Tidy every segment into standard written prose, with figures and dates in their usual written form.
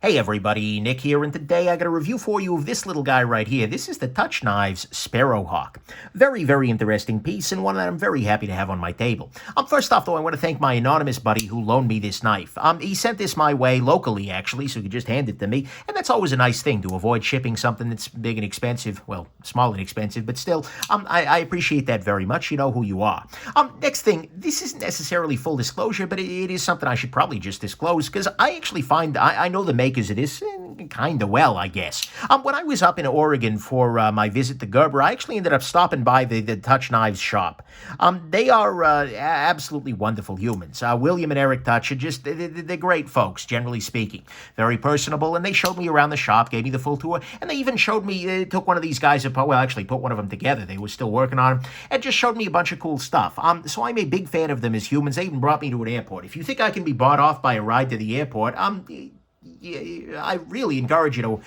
Hey everybody, Nick here, and today I got a review for you of this little guy right here. This is the Tuch Knives Sparrowhawk. Very, very interesting piece, and one that I'm very happy to have on my table. First off, though, I want to thank my anonymous buddy who loaned me this knife. He sent this my way locally, actually, so he could just hand it to me, and that's always a nice thing, to avoid shipping something that's big and expensive. Well, small and expensive, but still, I appreciate that very much. You know who you are. Next thing, this isn't necessarily full disclosure, but it is something I should probably just disclose, because I actually find, I know the makers of this kind of well, I guess. When I was up in Oregon for my visit to Gerber, I actually ended up stopping by the Tuch Knives shop. They are absolutely wonderful humans. William and Eric Tuch are just, they're great folks, generally speaking. Very personable, and they showed me around the shop, gave me the full tour, and they even showed me, took one of these guys apart, well, actually put one of them together. They were still working on them, and just showed me a bunch of cool stuff. So I'm a big fan of them as humans. They even brought me to an airport. If you think I can be bought off by a ride to the airport, I really encourage you to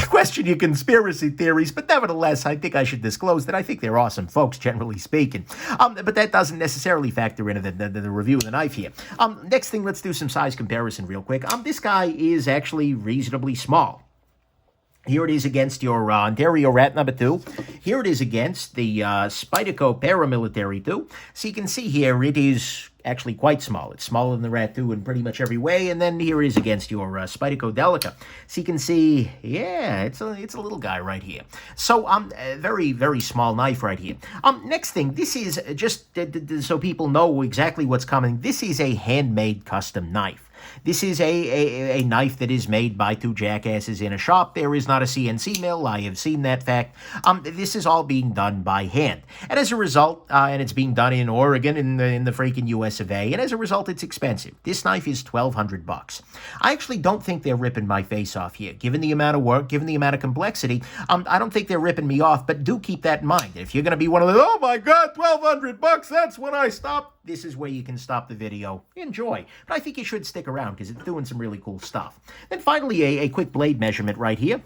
question your conspiracy theories, but nevertheless, I think I should disclose that I think they're awesome folks, generally speaking. But that doesn't necessarily factor into the review of the knife here. Next thing, let's do some size comparison real quick. This guy is actually reasonably small. Here it is against your Ontario Rat number 2. Here it is against the Spyderco Paramilitary 2. So you can see here it is actually quite small. It's smaller than the Rat 2 in pretty much every way. And then here it is against your Spyderco Delica. So you can see, yeah, it's a little guy right here. So a very, very small knife right here. Next thing, this is just so people know exactly what's coming. This is a handmade custom knife. This is a knife that is made by two jackasses in a shop. There is not a CNC mill. I have seen that fact. This is all being done by hand. And as a result, and it's being done in Oregon, in the freaking US of A, and as a result, it's expensive. This knife is $1,200. I actually don't think they're ripping my face off here. Given the amount of work, given the amount of complexity, I don't think they're ripping me off, but do keep that in mind. If you're going to be one of the, oh my God, $1,200, that's when I stop. This is where you can stop the video. Enjoy. But I think you should stick around because it's doing some really cool stuff. Then finally, a quick blade measurement right here.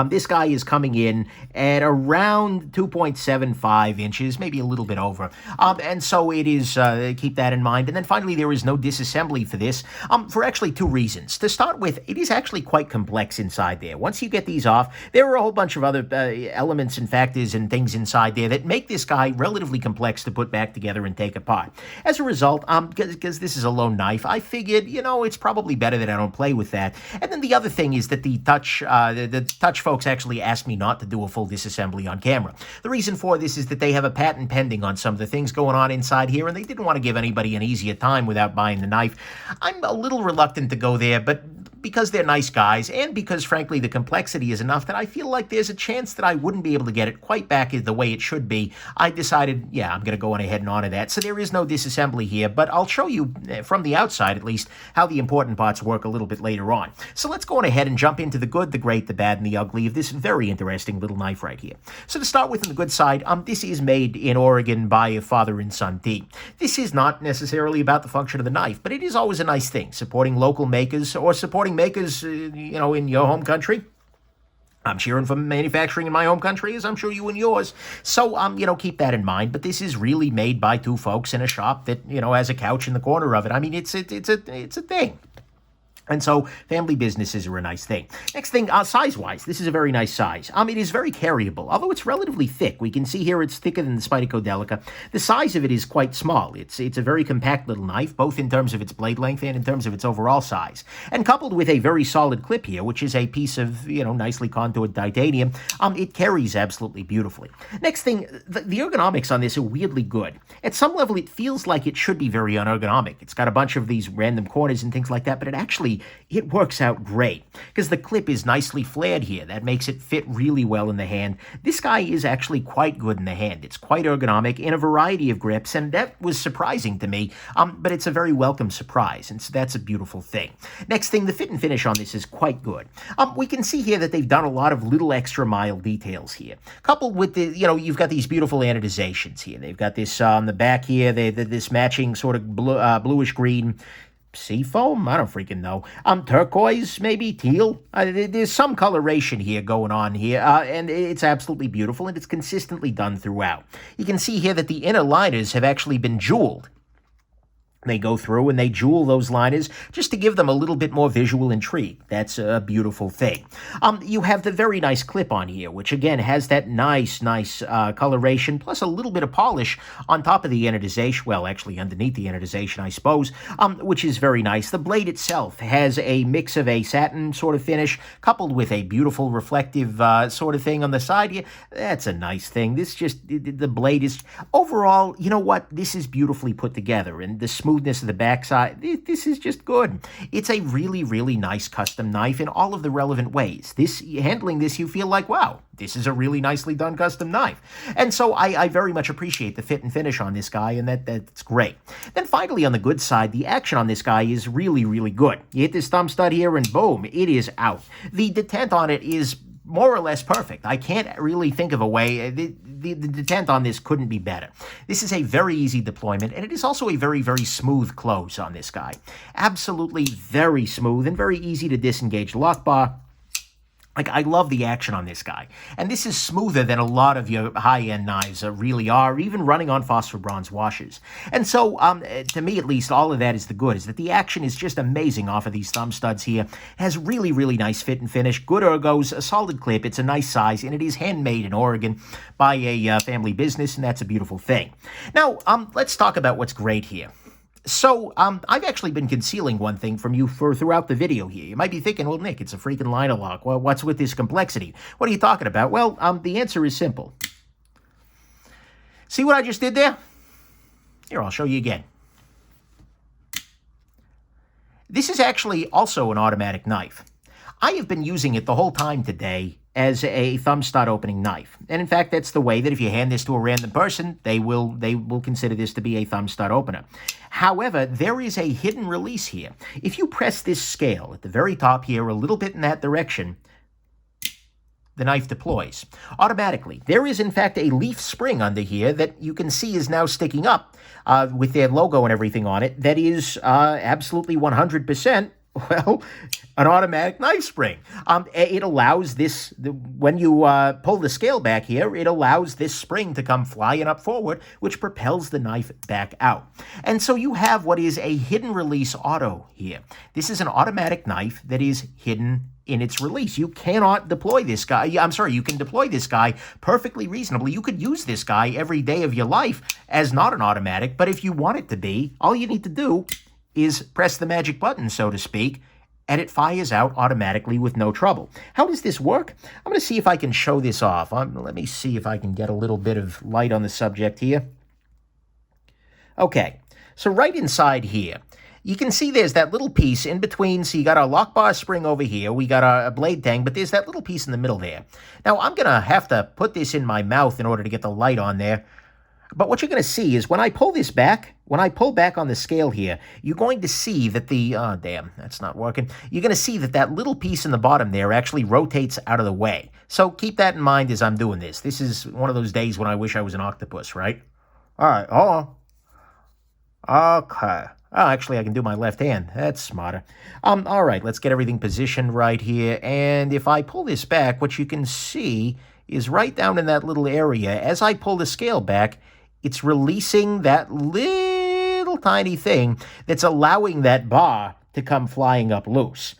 This guy is coming in at around 2.75 inches, maybe a little bit over. And so it is, keep that in mind. And then finally, there is no disassembly for this, for actually two reasons. To start with, it is actually quite complex inside there. Once you get these off, there are a whole bunch of other elements and factors and things inside there that make this guy relatively complex to put back together and take apart. As a result, because this is a lone knife, I figured, you know, it's probably better that I don't play with that. And then the other thing is that the Tuch folks actually asked me not to do a full disassembly on camera. The reason for this is that they have a patent pending on some of the things going on inside here, and they didn't want to give anybody an easier time without buying the knife. I'm a little reluctant to go there, but because they're nice guys, and because, frankly, the complexity is enough that I feel like there's a chance that I wouldn't be able to get it quite back the way it should be, I decided, yeah, I'm going to go on ahead and honor that. So there is no disassembly here, but I'll show you, from the outside at least, how the important parts work a little bit later on. So let's go on ahead and jump into the good, the great, the bad, and the ugly of this very interesting little knife right here. So to start with, on the good side, this is made in Oregon by a father and son team. This is not necessarily about the function of the knife, but it is always a nice thing, supporting local makers or supporting makers, you know, in your home country. I'm cheering for manufacturing in my home country, as I'm sure you and yours. So, you know, keep that in mind. But this is really made by two folks in a shop that, you know, has a couch in the corner of it. I mean, it's a thing. And so family businesses are a nice thing. Next thing, size-wise, this is a very nice size. It is very carryable, although it's relatively thick. We can see here it's thicker than the Spyderco Delica. The size of it is quite small. It's a very compact little knife, both in terms of its blade length and in terms of its overall size. And coupled with a very solid clip here, which is a piece of, you know, nicely contoured titanium, it carries absolutely beautifully. Next thing, the ergonomics on this are weirdly good. At some level, it feels like it should be very unergonomic. It's got a bunch of these random corners and things like that, but it works out great because the clip is nicely flared here. That makes it fit really well in the hand. This guy is actually quite good in the hand. It's quite ergonomic in a variety of grips, and that was surprising to me, but it's a very welcome surprise, and so that's a beautiful thing. Next thing, the fit and finish on this is quite good. We can see here that they've done a lot of little extra mile details here, coupled with the, you know, you've got these beautiful anodizations here. They've got this on the back here, this matching sort of bluish green seafoam? I don't freaking know. Turquoise, maybe? Teal? There's some coloration here going on here, and it's absolutely beautiful, and it's consistently done throughout. You can see here that the inner liners have actually been jeweled. They go through and they jewel those liners just to give them a little bit more visual intrigue. That's a beautiful thing. You have the very nice clip on here, which again has that nice coloration, plus a little bit of polish on top of the anodization. Well, actually underneath the anodization, I suppose, which is very nice. The blade itself has a mix of a satin sort of finish, coupled with a beautiful reflective sort of thing on the side here. That's a nice thing. The blade is, overall, you know what? This is beautifully put together, and the smoothness of the backside, this is just good. It's a really, really nice custom knife in all of the relevant ways. Handling this, you feel like, wow, this is a really nicely done custom knife. And so I very much appreciate the fit and finish on this guy, and that's great. Then finally, on the good side, the action on this guy is really, really good. You hit this thumb stud here, and boom, it is out. The detent on it is more or less perfect. I can't really think of a way. The detent on this couldn't be better. This is a very easy deployment, and it is also a very, very smooth close on this guy. Absolutely very smooth and very easy to disengage lock bar. Like, I love the action on this guy. And this is smoother than a lot of your high-end knives really are, even running on phosphor bronze washers. And so, to me at least, all of that is the good, is that the action is just amazing off of these thumb studs here. It has really, really nice fit and finish, good ergos, a solid clip, it's a nice size, and it is handmade in Oregon by a family business, and that's a beautiful thing. Now, let's talk about what's great here. So, I've actually been concealing one thing from you throughout the video here. You might be thinking, well, Nick, it's a freaking liner lock. Well, what's with this complexity? What are you talking about? Well, the answer is simple. See what I just did there? Here, I'll show you again. This is actually also an automatic knife. I have been using it the whole time today as a thumb stud opening knife. And in fact, that's the way that if you hand this to a random person, they will consider this to be a thumb stud opener. However, there is a hidden release here. If you press this scale at the very top here a little bit in that direction, the knife deploys automatically. There is, in fact, a leaf spring under here that you can see is now sticking up with their logo and everything on it. That is absolutely 100%, well, an automatic knife spring. It allows this, when you pull the scale back here, it allows this spring to come flying up forward, which propels the knife back out. And so you have what is a hidden release auto here. This is an automatic knife that is hidden in its release. You cannot deploy this guy. I'm sorry, you can deploy this guy perfectly reasonably. You could use this guy every day of your life as not an automatic, but if you want it to be, all you need to do is press the magic button, so to speak, and it fires out automatically with no trouble. How does this work? I'm going to see if I can show this off. Let me see if I can get a little bit of light on the subject here. Okay, so right inside here, you can see there's that little piece in between. So you got our lock bar spring over here. We got our blade tang, but there's that little piece in the middle there. Now, I'm going to have to put this in my mouth in order to get the light on there. But what you're going to see is when I pull this back, when I pull back on the scale here, you're going to see that oh, damn, that's not working. You're going to see that that little piece in the bottom there actually rotates out of the way. So keep that in mind as I'm doing this. This is one of those days when I wish I was an octopus, right? All right, hold on. Okay. Oh, actually, I can do my left hand. That's smarter. All right, let's get everything positioned right here. And if I pull this back, what you can see is right down in that little area, as I pull the scale back, it's releasing that little tiny thing that's allowing that bar to come flying up loose.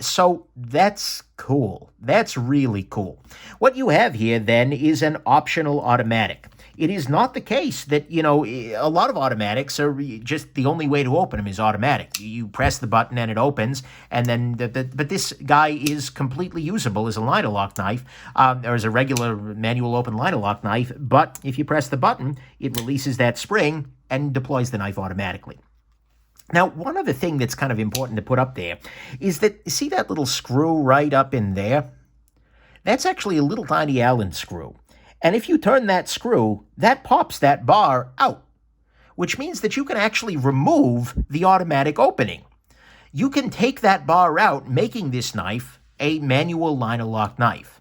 So that's cool. That's really cool. What you have here then is an optional automatic. It is not the case that, you know, a lot of automatics are just the only way to open them is automatic. You press the button and it opens, and then, but this guy is completely usable as a liner lock knife, or as a regular manual open liner lock knife, but if you press the button, it releases that spring and deploys the knife automatically. Now, one other thing that's kind of important to put up there is that, see that little screw right up in there? That's actually a little tiny Allen screw. And if you turn that screw, that pops that bar out, which means that you can actually remove the automatic opening. You can take that bar out, making this knife a manual liner lock knife,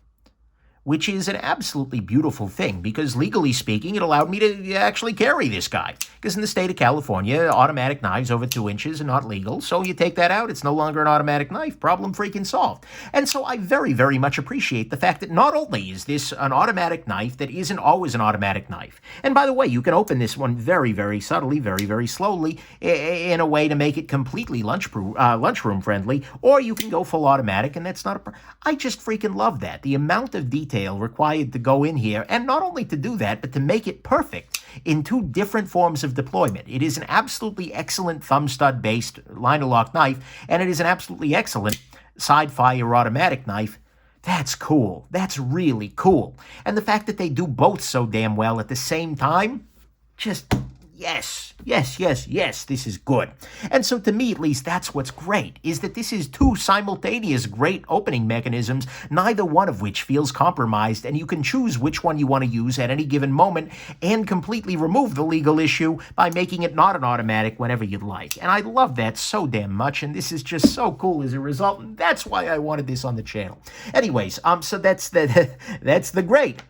which is an absolutely beautiful thing because legally speaking, it allowed me to actually carry this guy. Because in the state of California, automatic knives over 2 inches are not legal. So you take that out, it's no longer an automatic knife. Problem freaking solved. And so I very, very much appreciate the fact that not only is this an automatic knife that isn't always an automatic knife. And by the way, you can open this one very, very subtly, very, very slowly in a way to make it completely lunchroom friendly, or you can go full automatic, and that's not I just freaking love that. The amount of detail required to go in here, and not only to do that, but to make it perfect in 2 different forms of deployment. It is an absolutely excellent thumb stud-based line-lock knife, and it is an absolutely excellent side-fire automatic knife. That's cool. That's really cool. And the fact that they do both so damn well at the same time, just yes, yes, yes, yes, this is good. And so to me, at least, that's what's great, is that this is 2 simultaneous great opening mechanisms, neither one of which feels compromised, and you can choose which one you want to use at any given moment and completely remove the legal issue by making it not an automatic whenever you'd like. And I love that so damn much, and this is just so cool as a result, and that's why I wanted this on the channel. Anyways, so that's the great.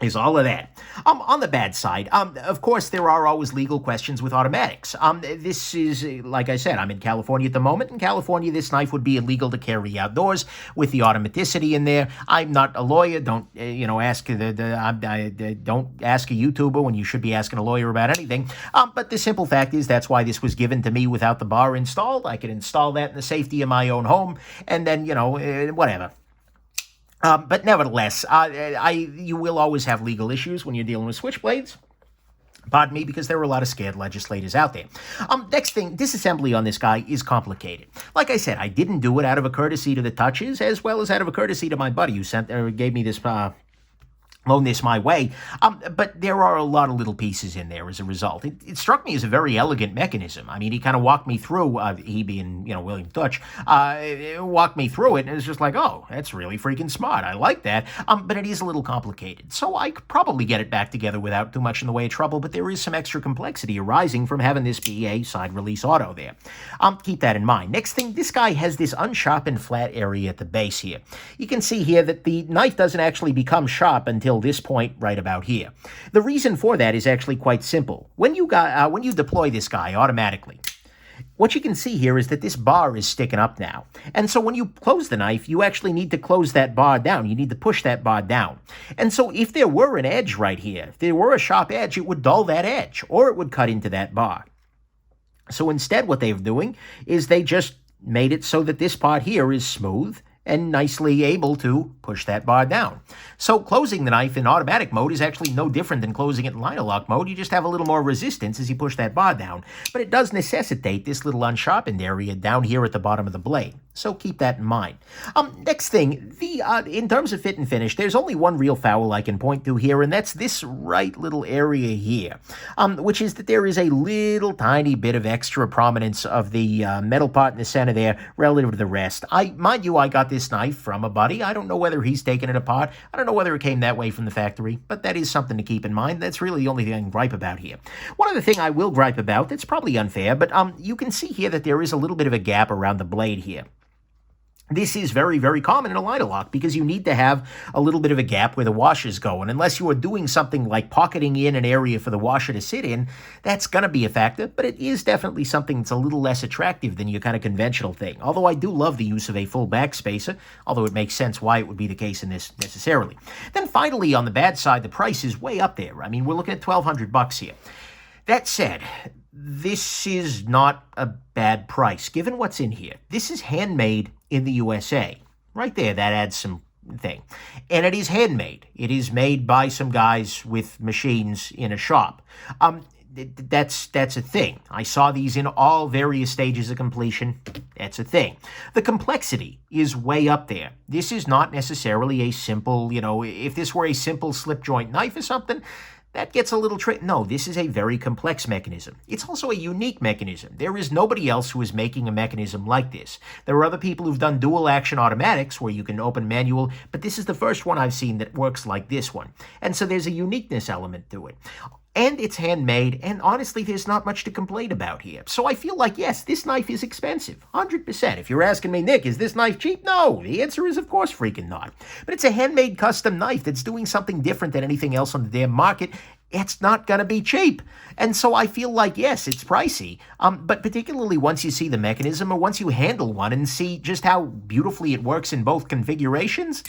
Is all of that. On the bad side, of course, there are always legal questions with automatics. This is, like I said, I'm in California at the moment. In California, this knife would be illegal to carry outdoors with the automaticity in there. I'm not a lawyer. Don't, ask don't ask a YouTuber when you should be asking a lawyer about anything. But the simple fact is that's why this was given to me without the bar installed. I could install that in the safety of my own home, and then, whatever. But nevertheless, you will always have legal issues when you're dealing with switchblades. Pardon me, because there are a lot of scared legislators out there. Next thing, disassembly on this guy is complicated. Like I said, I didn't do it out of a courtesy to the Tuches, as well as out of a courtesy to my buddy who gave me this loan this my way, but there are a lot of little pieces in there as a result. It struck me as a very elegant mechanism. I mean, he kind of walked me through, he being, William Tuch, walked me through it, and it's just like, oh, that's really freaking smart. I like that, but it is a little complicated. So I could probably get it back together without too much in the way of trouble, but there is some extra complexity arising from having this be a side-release auto there. Keep that in mind. Next thing, this guy has this unsharpened flat area at the base here. You can see here that the knife doesn't actually become sharp until this point right about here. The reason for that is actually quite simple. When you deploy this guy automatically, what you can see here is that this bar is sticking up now. And so when you close the knife, you actually need to close that bar down. You need to push that bar down. And so if there were an edge right here, if there were a sharp edge, it would dull that edge, or it would cut into that bar. So instead what they're doing is they just made it so that this part here is smooth and nicely able to push that bar down. So closing the knife in automatic mode is actually no different than closing it in line-lock mode. You just have a little more resistance as you push that bar down. But it does necessitate this little unsharpened area down here at the bottom of the blade. So keep that in mind. Next thing, in terms of fit and finish, there's only one real foul I can point to here, and that's this right little area here, which is that there is a little tiny bit of extra prominence of the metal part in the center there relative to the rest. Mind you, I got this knife from a buddy. I don't know whether he's taken it apart. I don't know whether it came that way from the factory, but that is something to keep in mind. That's really the only thing I can gripe about here. One other thing I will gripe about that's probably unfair, but you can see here that there is a little bit of a gap around the blade here. This is very, very common in a line-lock because you need to have a little bit of a gap where the washers go. And unless you are doing something like pocketing in an area for the washer to sit in, that's going to be a factor. But it is definitely something that's a little less attractive than your kind of conventional thing. Although I do love the use of a full back spacer, although it makes sense why it would be the case in this necessarily. Then finally, on the bad side, the price is way up there. I mean, we're looking at $1,200 here. That said, this is not a bad price, given what's in here. This is handmade in the USA. Right there, that adds some thing. And it is handmade. It is made by some guys with machines in a shop. That's a thing. I saw these in all various stages of completion. That's a thing. The complexity is way up there. This is not necessarily a simple, if this were a simple slip joint knife or something, that gets a little tricky. No, this is a very complex mechanism. It's also a unique mechanism. There is nobody else who is making a mechanism like this. There are other people who've done dual action automatics where you can open manual, but this is the first one I've seen that works like this one. And so there's a uniqueness element to it. and it's handmade, and honestly, there's not much to complain about here. So I feel like, yes, this knife is expensive, 100%. If you're asking me, Nick, is this knife cheap? No, the answer is, of course, freaking not. But it's a handmade custom knife that's doing something different than anything else on the damn market. It's not going to be cheap. And so I feel like, yes, it's pricey, but particularly once you see the mechanism or once you handle one and see just how beautifully it works in both configurations,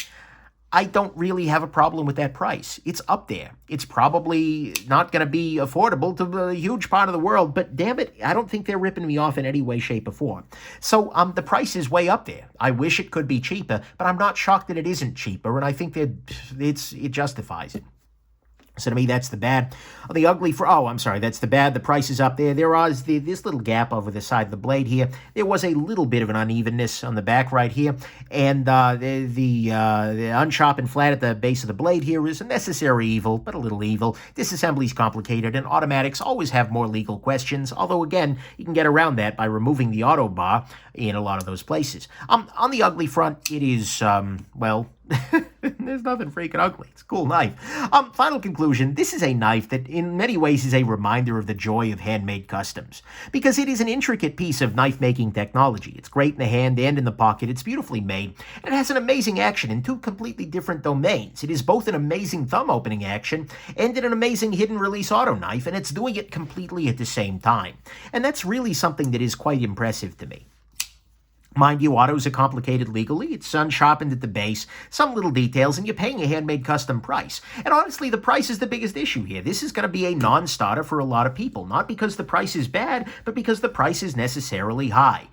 I don't really have a problem with that price. It's up there. It's probably not going to be affordable to a huge part of the world, but damn it, I don't think they're ripping me off in any way, shape, or form. So the price is way up there. I wish it could be cheaper, but I'm not shocked that it isn't cheaper, and I think that it justifies it. So to me, that's the bad. The ugly that's the bad. The price is up there. There is this little gap over the side of the blade here. There was a little bit of an unevenness on the back right here. And the unsharp and flat at the base of the blade here is a necessary evil, but a little evil. Disassembly is complicated, and automatics always have more legal questions. Although, again, you can get around that by removing the auto bar in a lot of those places. On the ugly front, it is, there's nothing freaking ugly. It's a cool knife. Final conclusion, this is a knife that in many ways is a reminder of the joy of handmade customs, because it is an intricate piece of knife-making technology. It's great in the hand and in the pocket. It's beautifully made, and it has an amazing action in two completely different domains. It is both an amazing thumb-opening action and an amazing hidden-release auto knife, and it's doing it completely at the same time. And that's really something that is quite impressive to me. Mind you, autos are complicated legally. It's unsharpened at the base, some little details, and you're paying a handmade custom price. And honestly, the price is the biggest issue here. This is going to be a non-starter for a lot of people, not because the price is bad, but because the price is necessarily high.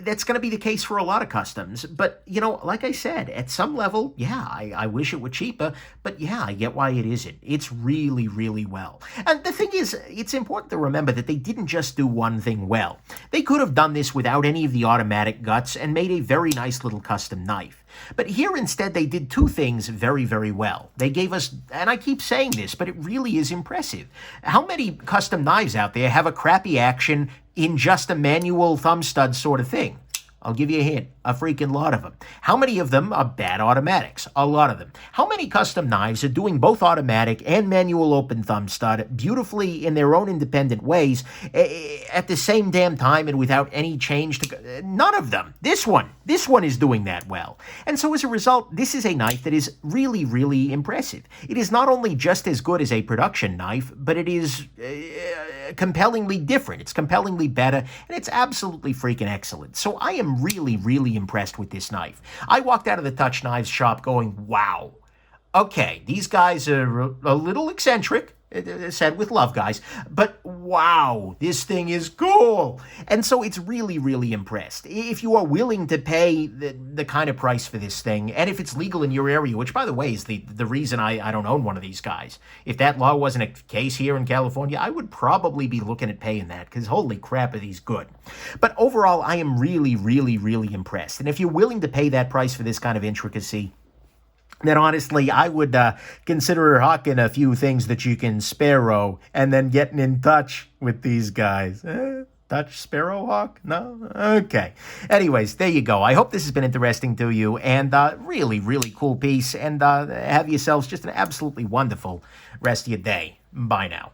That's going to be the case for a lot of customs. But, like I said, at some level, yeah, I wish it were cheaper, but yeah, I get why it isn't. It's really, really well. And the thing is, it's important to remember that they didn't just do one thing well. They could have done this without any of the automatic guts and made a very nice little custom knife. But here instead they did two things very, very well. They gave us, and I keep saying this, but it really is impressive. How many custom knives out there have a crappy action in just a manual thumb stud sort of thing? I'll give you a hint, a freaking lot of them. How many of them are bad automatics? A lot of them. How many custom knives are doing both automatic and manual open thumb stud beautifully in their own independent ways at the same damn time and without any change to... None of them. This one is doing that well. And so as a result, this is a knife that is really, really impressive. It is not only just as good as a production knife, but it is compellingly different. It's compellingly better, and it's absolutely freaking excellent. So I am really, really impressed with this knife. I walked out of the Tuch Knives shop going, wow. Okay, these guys are a little eccentric, said with love, guys, but wow, this thing is cool. And so it's really, really impressed. If you are willing to pay the kind of price for this thing, and if it's legal in your area, which, by the way, is the reason I don't own one of these guys. If that law wasn't a case here in California, I would probably be looking at paying that, because holy crap, are these good. But overall, I am really, really, really impressed. And if you're willing to pay that price for this kind of intricacy, then honestly, I would consider hawking a few things that you can sparrow and then getting in touch with these guys. Tuch Sparrowhawk? No? Okay. Anyways, there you go. I hope this has been interesting to you, and really, really cool piece, and have yourselves just an absolutely wonderful rest of your day. Bye now.